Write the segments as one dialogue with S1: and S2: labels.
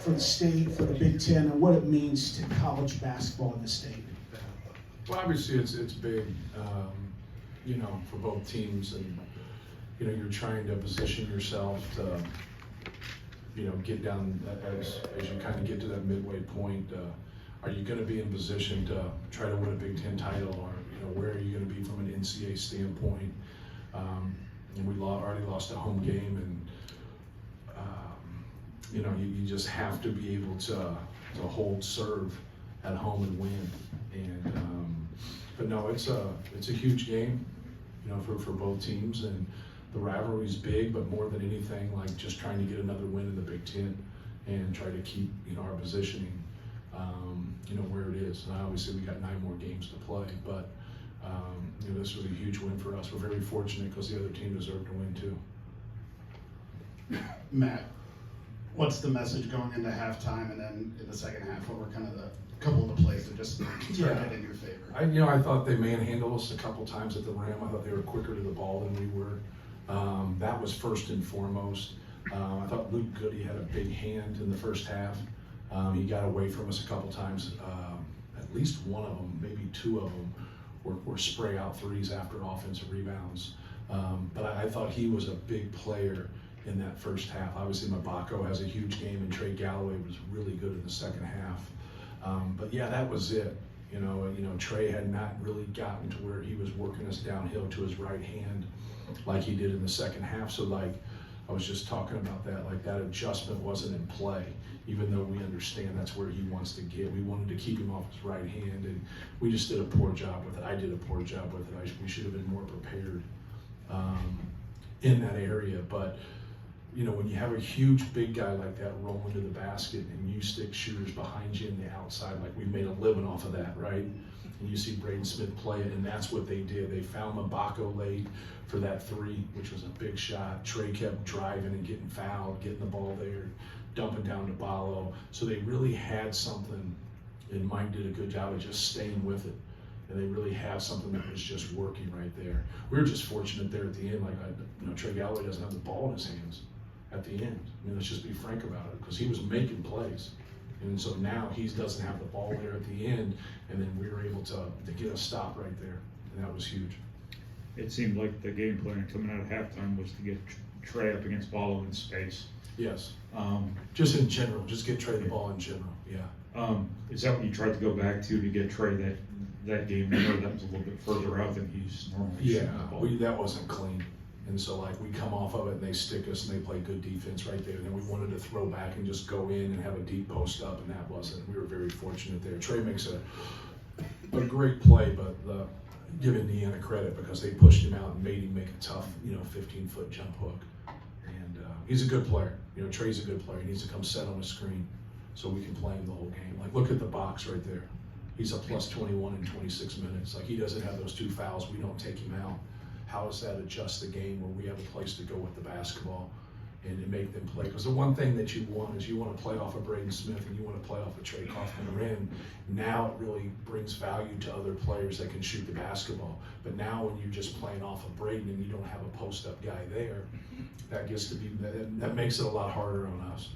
S1: for the state, for the Big Ten, and what it means to college basketball in the state.
S2: Well, obviously it's big, you know, for both teams, and you know, you're trying to position yourself to, you know, get down as you kind of get to that midway point. Are you going to be in position to try to win a Big Ten title, or you know, where are you going to be from an NCAA standpoint? And we already lost a home game, and you know, you just have to be able to hold serve at home and win. And but no, it's a huge game, you know, for both teams, and the rivalry's big. But more than anything, like just trying to get another win in the Big Ten and try to keep, you know, our positioning, you know, where it is. And obviously we got 9 more games to play, but you know, this was a huge win for us. We're very fortunate because the other team deserved to win too.
S3: Matt, what's the message going into halftime, and then in the second half, what were kind of the couple of the plays that just turned it in your favor?
S2: I thought they manhandled us a couple times at the rim. I thought they were quicker to the ball than we were. That was first and foremost. I thought Luke Goody had a big hand in the first half. He got away from us a couple times. At least one of them, maybe 2 of them, were spray out threes after offensive rebounds. But I thought he was a big player in that first half. Obviously, Mabako has a huge game, and Trey Galloway was really good in the second half. But yeah, that was it. You know, Trey had not really gotten to where he was working us downhill to his right hand like he did in the second half. So like, I was just talking about that, like that adjustment wasn't in play, even though we understand that's where he wants to get. We wanted to keep him off his right hand, and we just did a poor job with it. I did a poor job with it. We should have been more prepared in that area. But you know, when you have a huge big guy like that rolling to the basket, and you stick shooters behind you in the outside, like we made a living off of that, right? And you see Braden Smith play it, and that's what they did. They found Mabako late for that 3, which was a big shot. Trey kept driving and getting fouled, getting the ball there, dumping down to Ballo. So they really had something, and Mike did a good job of just staying with it. And they really have something that was just working right there. We were just fortunate there at the end. Like, you know, Trey Galloway doesn't have the ball in his hands at the end. I mean, let's just be frank about it, because he was making plays. And so now he doesn't have the ball there at the end, and then we were able to get a stop right there, and that was huge.
S4: It seemed like the game plan coming out of halftime was to get Trey up against Ballo in space.
S2: Yes. Just in general, just get Trey the ball in general, yeah.
S4: Is that what you tried to go back to get Trey that game winner that was a little bit further out than he's normally shooting the ball?
S2: That wasn't clean. And so like we come off of it and they stick us and they play good defense right there. And then we wanted to throw back and just go in and have a deep post up, and that wasn't. We were very fortunate there. Trey makes a great play, but give Indiana credit because they pushed him out and made him make a tough, you know, 15-foot jump hook. And he's a good player. You know, Trey's a good player. He needs to come set on the screen so we can play him the whole game. Like, look at the box right there. He's a plus 21 in 26 minutes. Like, he doesn't have those 2 fouls. We don't take him out. How does that adjust the game where we have a place to go with the basketball and to make them play? Because the one thing that you want is you want to play off of Braden Smith and you want to play off of Trey Kaufman-Renn. Now it really brings value to other players that can shoot the basketball. But now when you're just playing off of Braden and you don't have a post-up guy there, that gets to be, that makes it a lot harder on us.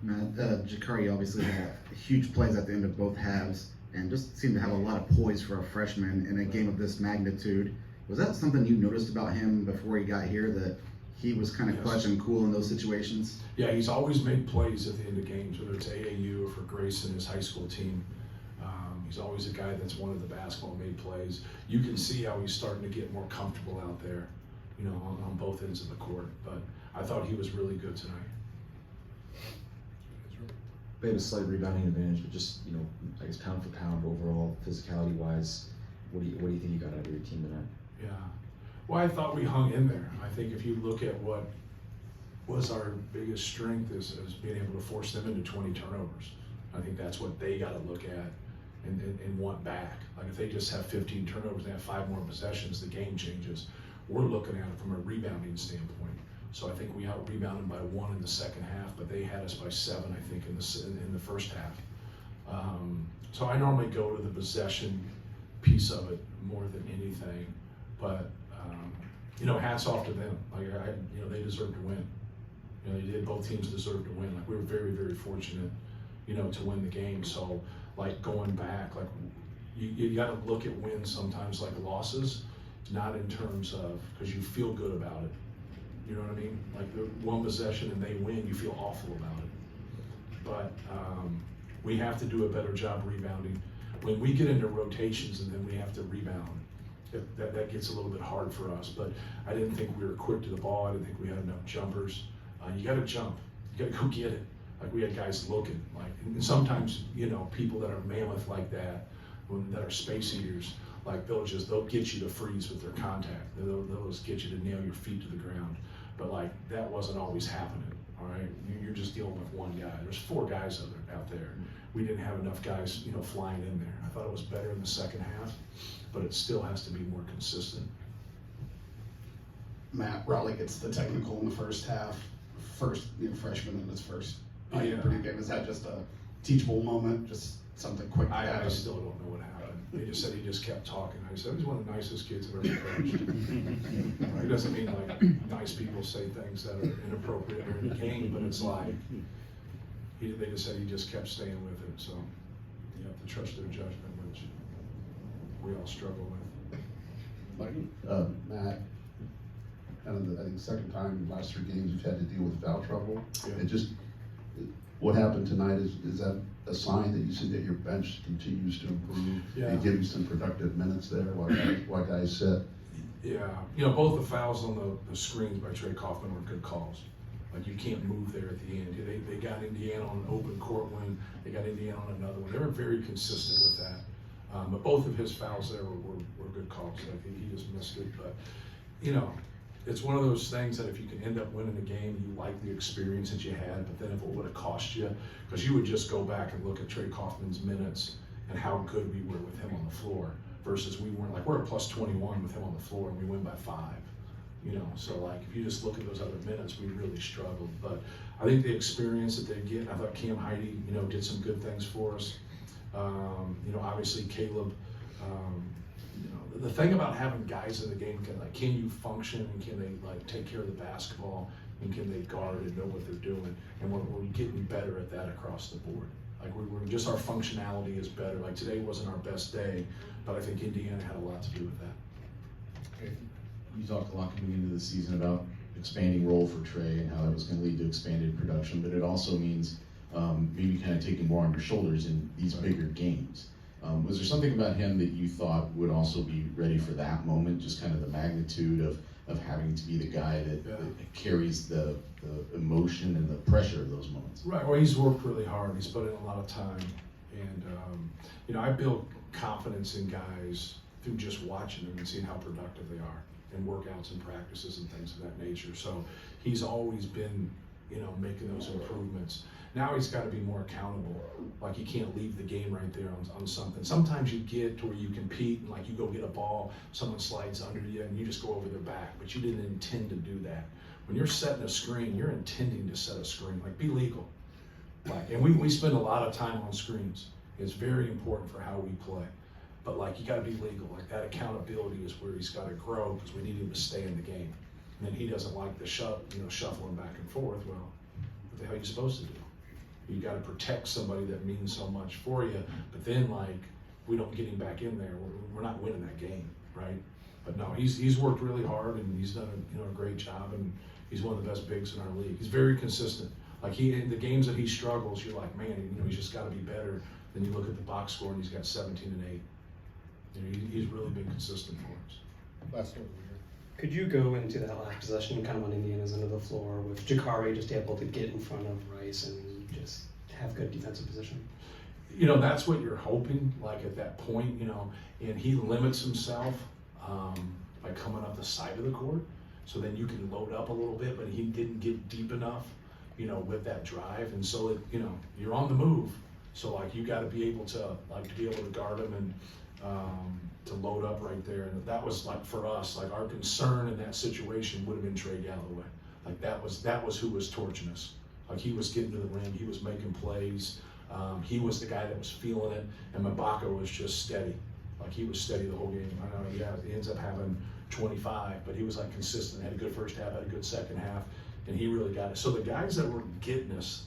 S5: Matt, Jakari obviously had huge plays at the end of both halves, and just seemed to have a lot of poise for a freshman in a game of this magnitude. Was that something you noticed about him before he got here, that he was kind of clutch and cool in those situations?
S2: Yeah, he's always made plays at the end of games, whether it's AAU or for Grayson, his high school team. He's always a guy that's wanted the basketball, made plays. You can see how he's starting to get more comfortable out there, you know, on both ends of the court. But I thought he was really good tonight.
S6: They had a slight rebounding advantage, but just, you know, I guess pound for pound overall, physicality wise, what do you think you got out of your team tonight?
S2: Yeah. Well, I thought we hung in there. I think if you look at what was our biggest strength is being able to force them into 20 turnovers. I think that's what they got to look at and want back. Like if they just have 15 turnovers and have 5 more possessions, the game changes. We're looking at it from a rebounding standpoint. So I think we out-rebounded by 1 in the second half, but they had us by 7, I think, in the first half. So I normally go to the possession piece of it more than anything, but you know, hats off to them. Like you know, they deserve to win. You know, they did. Both teams deserved to win. Like, we were very, very fortunate, you know, to win the game. So, like, going back, like, you got to look at wins sometimes like losses, not in terms of, because you feel good about it. You know what I mean? Like, the one possession and they win, you feel awful about it. But we have to do a better job rebounding. When we get into rotations and then we have to rebound, that gets a little bit hard for us. But I didn't think we were quick to the ball. I didn't think we had enough jumpers. You got to jump. You got to go get it. Like, we had guys looking. Like, and sometimes, you know, people that are mammoth like that, that are space eaters, like, they'll get you to freeze with their contact. They'll just get you to nail your feet to the ground. But, like, that wasn't always happening. All right, you're just dealing with one guy. There's 4 guys out there. We didn't have enough guys, you know, flying in there. I thought it was better in the second half, but it still has to be more consistent.
S3: Matt Raleigh gets the technical in the first half. Freshman in his first
S2: Yeah.
S3: Purdue game. Is that just a teachable moment? Just something quick?
S2: I still don't know what happened. They just said he just kept talking. I said, he's one of the nicest kids I've ever coached. It doesn't mean like nice people say things that are inappropriate during the game, but it's like, they just said he just kept staying with it. So you have to trust their judgment, which we all struggle with.
S7: Matt, kind of I think second time in the last 3 games you've had to deal with foul trouble.
S2: Yeah.
S7: And just what happened tonight, is that a sign that you see that your bench continues to improve?
S2: Yeah.
S7: And give you some productive minutes there while guys sit?
S2: Yeah, you know, both the fouls on the screens by Trey Kaufman were good calls. Like, you can't move there at the end. They got Indiana on an open court win. They got Indiana on another one. They were very consistent with that. But both of his fouls there were good calls. Like, he just missed it. But, you know, it's one of those things that if you can end up winning the game, you like the experience that you had, but then if it would have cost you, because you would just go back and look at Trey Kaufman's minutes and how good we were with him on the floor versus we weren't. Like, we're a plus 21 with him on the floor and we win by 5. You know, so like, if you just look at those other minutes, we really struggled. But I think the experience that they get, I thought Cam Heide, you know, did some good things for us. You know, obviously Caleb, you know, the thing about having guys in the game, can you function and can they like take care of the basketball and can they guard and know what they're doing? And we're getting better at that across the board. Like, we're just, our functionality is better. Like, today wasn't our best day, but I think Indiana had a lot to do with that.
S8: You talked a lot coming into the season about expanding role for Trey and how that was going to lead to expanded production, but it also means maybe kind of taking more on your shoulders in these bigger games. Was there something about him that you thought would also be ready for that moment, just kind of the magnitude of having to be the guy that carries the emotion and the pressure of those moments?
S2: Right, well, he's worked really hard. He's put in a lot of time. And, you know, I build confidence in guys through just watching them and seeing how productive they are in workouts and practices and things of that nature. So he's always been, you know, making those improvements. Now he's got to be more accountable. Like, you can't leave the game right there on something. Sometimes you get to where you compete and like you go get a ball, someone slides under you and you just go over their back, but you didn't intend to do that. When you're setting a screen, you're intending to set a screen. Like, be legal. Like, and we spend a lot of time on screens. It's very important for how we play. But like, you got to be legal. Like, that accountability is where he's got to grow because we need him to stay in the game. And then he doesn't like the shuffling back and forth. Well, what the hell are you supposed to do? You got to protect somebody that means so much for you. But then, like, we don't get him back in there, we're not winning that game, right? But no, he's worked really hard and he's done a great job, and he's one of the best bigs in our league. He's very consistent. Like, in the games that he struggles, you're like, man, he's just got to be better. Then you look at the box score and he's got 17 and 8. He's really been consistent for us.
S9: Last one here. Could you go into that last possession kind of on Indiana's end of the floor with Jakari just able to get in front of Rice and just have good defensive position?
S2: You know, that's what you're hoping, like, at that point, and he limits himself by coming up the side of the court. So then you can load up a little bit, but he didn't get deep enough, with that drive. And so, you're on the move. So, like, you got to be able to, guard him and to load up right there. And that was, like, for us, like, our concern in that situation would have been Trey Galloway. Like, that was who was torching us. Like, he was getting to the rim, he was making plays. He was the guy that was feeling it, and Mabaka was just steady. Like, he was steady the whole game. I know, he ends up having 25, but he was, like, consistent. Had a good first half, had a good second half, and he really got it. So the guys that were getting us,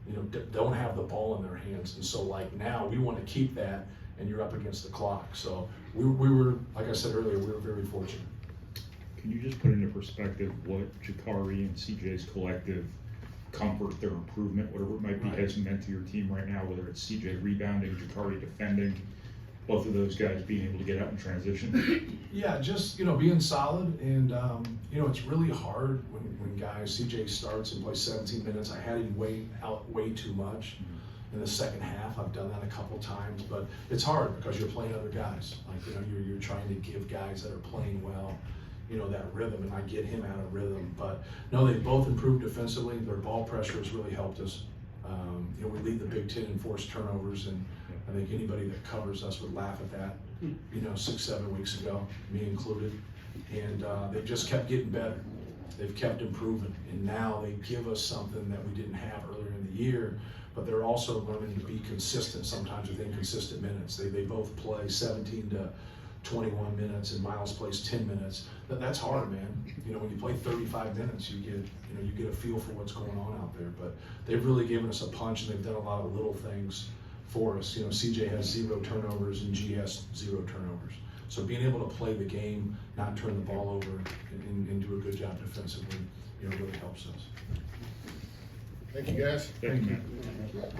S2: you know, don't have the ball in their hands, and so like now we want to keep that, and you're up against the clock. So we were, like I said earlier, we were very fortunate.
S4: Can you just put into perspective what Jakari and CJ's collective comfort, their improvement, whatever it might be,
S2: Right.
S4: has meant to your team right now, whether it's CJ rebounding, Jakari defending, both of those guys being able to get out in transition?
S2: Yeah, just, you know, being solid, and, you know, it's really hard when guys, CJ starts and plays 17 minutes. I had him out way too much in the second half. I've done that a couple times, but it's hard because you're playing other guys. Like, you know, you're trying to give guys that are playing well, you know, that rhythm, and I get him out of rhythm. But no, they both improved defensively. Their ball pressure has really helped us. You know, we lead the Big Ten in forced turnovers, and I think anybody that covers us would laugh at that, you know, 6-7 weeks ago, me included. And they've just kept getting better. They've kept improving, and now they give us something that we didn't have earlier in the year, but they're also learning to be consistent sometimes with inconsistent minutes. They both play 17 to 21 minutes, and Miles plays 10 minutes. That's hard, man. You know, when you play 35 minutes, you get a feel for what's going on out there. But they've really given us a punch, and they've done a lot of little things for us. You know, CJ has 0 turnovers and G has 0 turnovers. So being able to play the game, not turn the ball over, and do a good job defensively, you know, really helps us.
S7: Thank you, guys.
S4: Thank you, Matt.